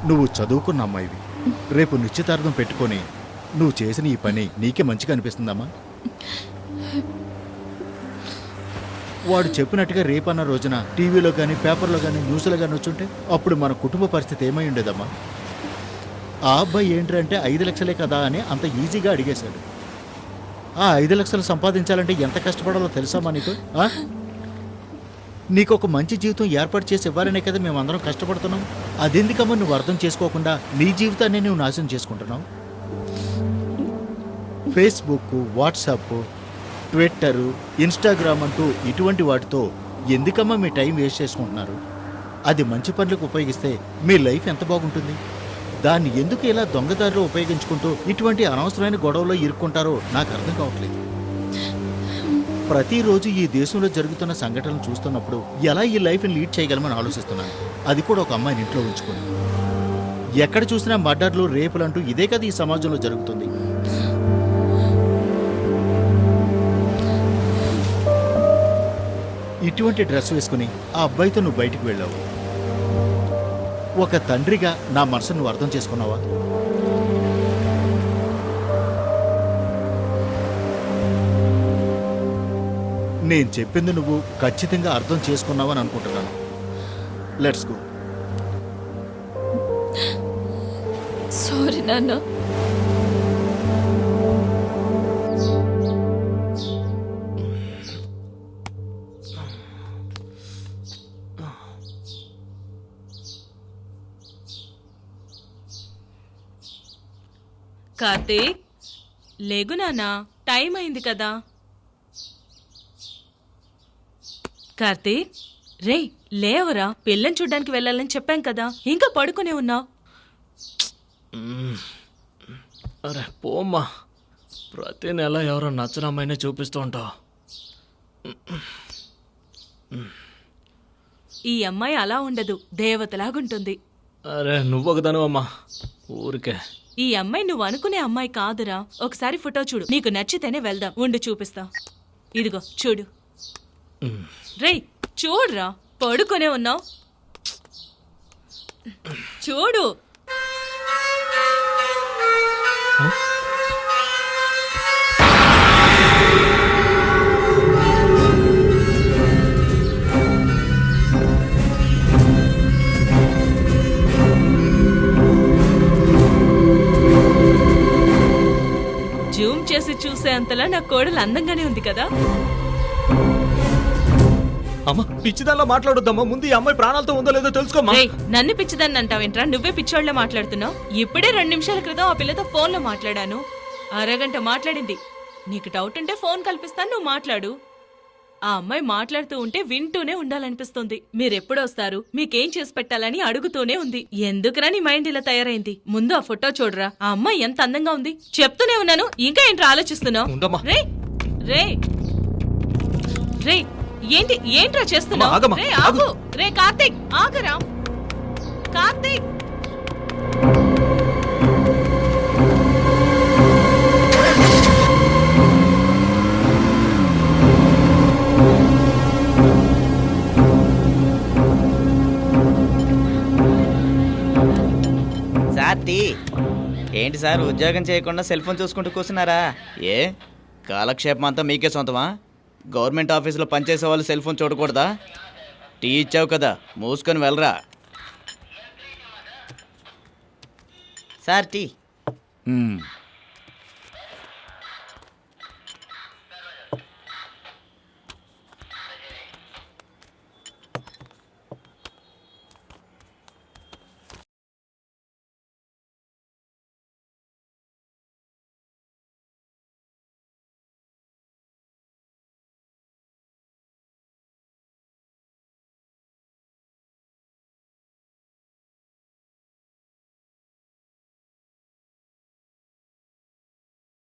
నువ్వు చదువుకున్న అమ్మాయివి. రేపు నిశ్చితార్థం పెట్టుకొని నువ్వు చేసిన ఈ పని నీకే మంచిగా అనిపిస్తుందమ్మా? వాడు చెప్పినట్టుగా రేపన్న రోజున టీవీలో కానీ పేపర్లో కానీ న్యూస్లో కానీ వచ్చుంటే అప్పుడు మన కుటుంబ పరిస్థితి ఏమై ఉండేదమ్మా? ఆ అబ్బాయి ఏంటంటే 5 లక్షలే కదా అని అంత ఈజీగా అడిగేశాడు. ఆ 5 లక్షలు సంపాదించాలంటే ఎంత కష్టపడాలో తెలుసామా నీకు? నీకు ఒక మంచి జీవితం ఏర్పాటు చేసి ఇవ్వాలనే కదా మేమందరం కష్టపడుతున్నాం. అదెందుకమ్మా నువ్వు అర్థం చేసుకోకుండా నీ జీవితాన్ని నువ్వు నాశనం చేసుకుంటున్నావు? ఫేస్బుక్, వాట్సాప్, ట్విట్టర్, ఇన్స్టాగ్రామ్ అంటూ ఇటువంటి వాటితో ఎందుకమ్మా మీ టైం వేస్ట్ చేసుకుంటున్నారు? అది మంచి పనులకు ఉపయోగిస్తే మీ లైఫ్ ఎంత బాగుంటుంది. దాన్ని ఎందుకు ఇలా దొంగదారిలో ఉపయోగించుకుంటూ ఇటువంటి అనవసరమైన గొడవలో ఇరుక్కుంటారో నాకు అర్థం కావట్లేదు. ప్రతిరోజు ఈ దేశంలో జరుగుతున్న సంఘటనలు చూస్తున్నప్పుడు ఎలా ఈ లైఫ్ని లీడ్ చేయగలమని ఆలోచిస్తున్నాను. అది కూడా ఒక అమ్మాయిని ఇంట్లో ఉంచుకొని. ఎక్కడ చూసినా మర్డర్లు, రేపులు అంటూ ఇదే కదా ఈ సమాజంలో జరుగుతుంది. ఇటువంటి డ్రెస్ వేసుకుని ఆ అబ్బాయితో నువ్వు బయటికి వెళ్ళావు. ఒక తండ్రిగా నా మనసును నువ్వు అర్థం చేసుకున్నావా? నేను చెప్పింది నువ్వు ఖచ్చితంగా అర్థం చేసుకున్నావని అనుకుంటున్నాను. Let's go. సారీ నాన్న. కార్తీక్, లేగు నాన్నా, టైం అయింది కదా. కార్తీక్, రేయ్ లేవరా, పిల్లని చూడ్డానికి వెళ్ళాలని చెప్పాం కదా, ఇంకా పడుకునే ఉన్నావు. అరే పోమ్మా, ప్రతి నెల ఎవరో నచ్చని అమ్మాయినే చూపిస్తూ ఉంటావు. ఈ అమ్మాయి అలా ఉండదు, దేవతలాగుంటుంది. అరే నువ్వొకదాను అమ్మా, ఊరికే. ఈ అమ్మాయి నువ్వు అనుకునే అమ్మాయి కాదురా. ఒకసారి ఫోటో చూడు, నీకు నచ్చితేనే వెళ్దాం. ఉండు చూపిస్తా. ఇదిగో చూడు. రేయ్ చూడ్రా, పడుకొనే ఉన్నావు. చూడు. జూమ్ చేసి చూసే అంతలా నా కోడలు అందంగానే ఉంది కదా. అమ్మా పిచ్చిదానిలో మాట్లాడొద్దమ్మా, ముందు ఈ అమ్మాయి ప్రాణాలతో ఉందో లేదో తెలుసుకోమ్మా. నన్ను పిచ్చిదాన్ని అంటావేంట్రా? నువ్వే పిచ్చోళ్ళ మాట్లాడుతున్నావు. ఇప్పుడే 2 నిమిషాల క్రితం ఆ పిల్లతో ఫోన్లో మాట్లాడాను. అరగంట మాట్లాడింది. నీకు డౌట్ ఉంటే ఫోన్ కల్పిస్తాను, నువ్వు మాట్లాడు. ఆ అమ్మాయి మాట్లాడుతూ ఉంటే వింటూనే ఉండాలనిపిస్తుంది. మీరెప్పుడొస్తారు, మీకేం చేసి పెట్టాలని అడుగుతూనే ఉంది. ఎందుకురా నీ మైండ్ ఇలా తయారైంది? ముందు ఆ ఫోటో చూడరా, ఆ అమ్మాయి ఎంత అందంగా ఉంది. చెప్తూనే ఉన్నాను, ఇంకా ఏంట్రా ఆలోచిస్తున్నావు? రే రే రే ఏంటి ఏంట్రా చేస్తున్నావు? రే ఆగు. రే కార్తీక్ ఆగరా. Karthik sir tea. ఏంటి సార్ ఉద్యోగం చేయకుండా సెల్ ఫోన్ చూసుకుంటూ కూర్చున్నారా? ఏ కాలక్షేపం అంతా మీకే సొంతమా? గవర్నమెంట్ ఆఫీసులో పనిచేసే వాళ్ళు సెల్ ఫోన్ చూడకూడదా? టీ ఇచ్చావు కదా, మూసుకొని వెళ్ళరా. Sir tea.